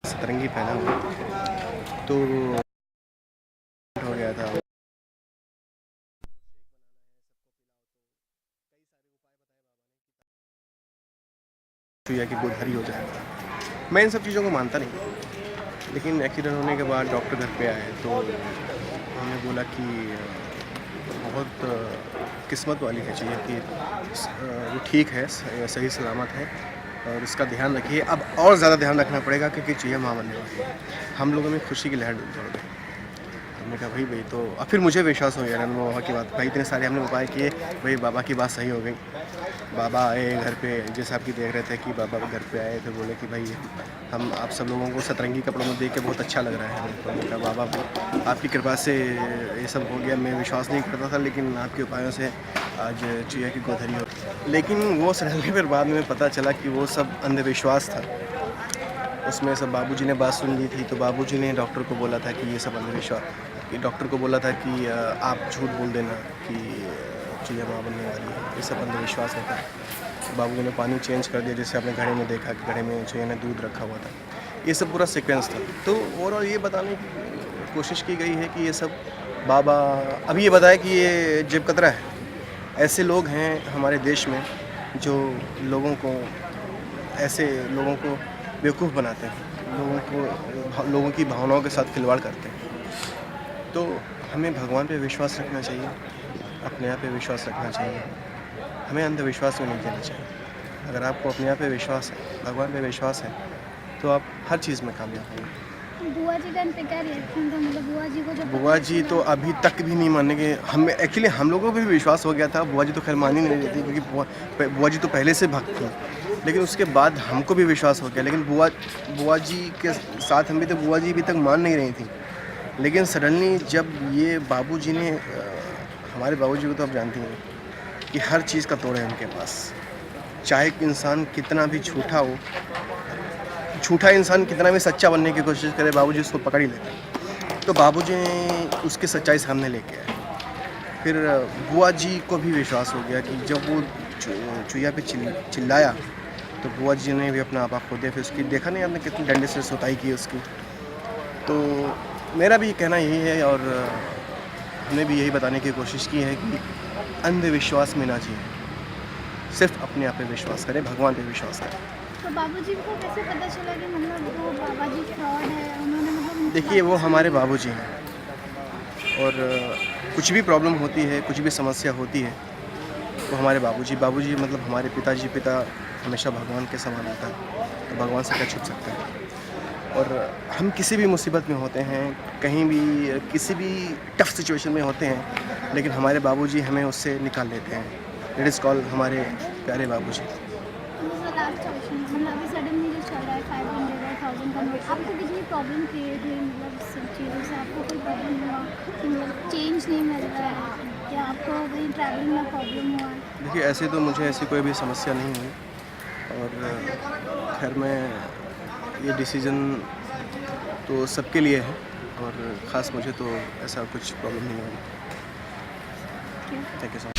सतरंगी पहना हुआ तो हो गया था। चुया की गोधरी हो जाए, मैं इन सब चीज़ों को मानता नहीं, लेकिन एक्सीडेंट होने के बाद डॉक्टर घर पे आए तो उन्होंने बोला कि बहुत किस्मत वाली है चुया कि वो ठीक है, सही सलामत है और इसका ध्यान रखिए। अब और ज़्यादा ध्यान रखना पड़ेगा क्योंकि चुया माँ बनने वाली है। हम लोगों में खुशी की लहर दौड़ गई। हमने कहा भाई तो अब फिर मुझे विश्वास हो गया ना बाबा की बात, भाई इतने सारे हमने उपाय किए, भाई बाबा की बात सही हो गई। बाबा आए घर पे, जैसे आपकी देख रहे थे कि बाबा घर पे आए थे, बोले कि भाई हम आप सब लोगों को सतरंगी कपड़ों में देख के बहुत अच्छा लग रहा है हमें। तो मैंने कहा बाबा आपकी कृपा से ये सब हो गया, मैं विश्वास नहीं करता था लेकिन आपके उपायों से आज चुया की गोधरी हो। लेकिन वो सतरंगी फिर बाद में पता चला कि वो सब अंधविश्वास था। उसमें सब बाबूजी ने बात सुन ली थी तो बाबूजी ने डॉक्टर को बोला था कि ये सब अंधविश्वास, डॉक्टर को बोला था कि आप झूठ बोल देना कि चुया माँ बनने वाली है, ये सब अंधविश्वास होता है। बाबू ने पानी चेंज कर दिया, जैसे आपने घड़े में देखा कि घड़े में चुया ने दूध रखा हुआ था। ये सब पूरा सीक्वेंस था। तो ओवरऑल ये बताने की कोशिश की गई है कि ये सब बाबा अभी ये बताया कि ये जेब कतरा है। ऐसे लोग हैं हमारे देश में जो ऐसे लोगों को बेवकूफ़ बनाते हैं, लोगों की भावनाओं के साथ खिलवाड़ करते हैं। तो हमें भगवान पे विश्वास रखना चाहिए, अपने आप पे विश्वास रखना चाहिए, हमें अंधविश्वास में नहीं देना चाहिए। अगर आपको अपने आप पे विश्वास है, भगवान पे विश्वास है, तो आप हर चीज़ में कामयाब होंगे। बुआ जी का इन पे क्या रिएक्शन था? मतलब बुआ जी को जब बुआ जी तो अभी तक भी नहीं मानेंगे। हम लोगों को भी विश्वास हो गया था, बुआ जी तो खैर मान ही नहीं रही थी क्योंकि बुआ जी तो पहले से भक्त थी। लेकिन उसके बाद हमको भी विश्वास हो गया, लेकिन बुआ जी के साथ हम भी, तो बुआ जी अभी तक मान नहीं रही थी। लेकिन सडनली जब ये बाबूजी ने हमारे बाबूजी को तो आप जानती हैं कि हर चीज़ का तोड़ है उनके पास। चाहे इंसान कितना भी झूठा हो, झूठा इंसान कितना भी सच्चा बनने की कोशिश करे, बाबूजी उसको पकड़ ही लेते हैं। तो बाबूजी ने उसकी सच्चाई सामने लेके आए। फिर बुआ जी को भी विश्वास हो गया कि जब वो चुया पे चिल्लाया तो बुआ जी ने भी अपना आपा खो दिया। फिर उसकी देखा नहीं आपने कितनी डंडे से सुताई की उसकी। तो मेरा भी कहना यही है और हमने भी यही बताने की कोशिश की है कि अंधविश्वास में ना जिए, सिर्फ अपने आप पे विश्वास करें, भगवान पे विश्वास करें। तो बाबूजी को कैसे पता चला कि मतलब वो बाबा जी फ्रॉड है? उन्होंने मतलब देखिए वो हमारे बाबूजी हैं और कुछ भी प्रॉब्लम होती है, कुछ भी समस्या होती है तो हमारे बाबूजी मतलब हमारे पिता हमेशा भगवान के समान होता है, तो भगवान से क्या छुप सकते हैं। और हम किसी भी मुसीबत में होते हैं, कहीं भी किसी भी टफ सिचुएशन में होते हैं, लेकिन हमारे बाबूजी हमें उससे निकाल लेते हैं। इट इज़ कॉल्ड हमारे प्यारे बाबूजी। लास्ट क्वेश्चन, मतलब अभी सडनली जो चल रहा है 500 और 1000 का नोट, आपको कितनी प्रॉब्लम क्रिएट हुई? मतलब सब चीज़ों से आपको कोई प्रॉब्लम हुआ कि मतलब चेंज नहीं मिल रहा है या आपको कहीं ट्रैवलिंग में प्रॉब्लम हुआ? देखिए ऐसे तो मुझे ऐसी कोई भी समस्या नहीं हुई और खैर मैं ये डिसीज़न तो सबके लिए है और ख़ास मुझे तो ऐसा कुछ प्रॉब्लम नहीं हुई। Thank you so much.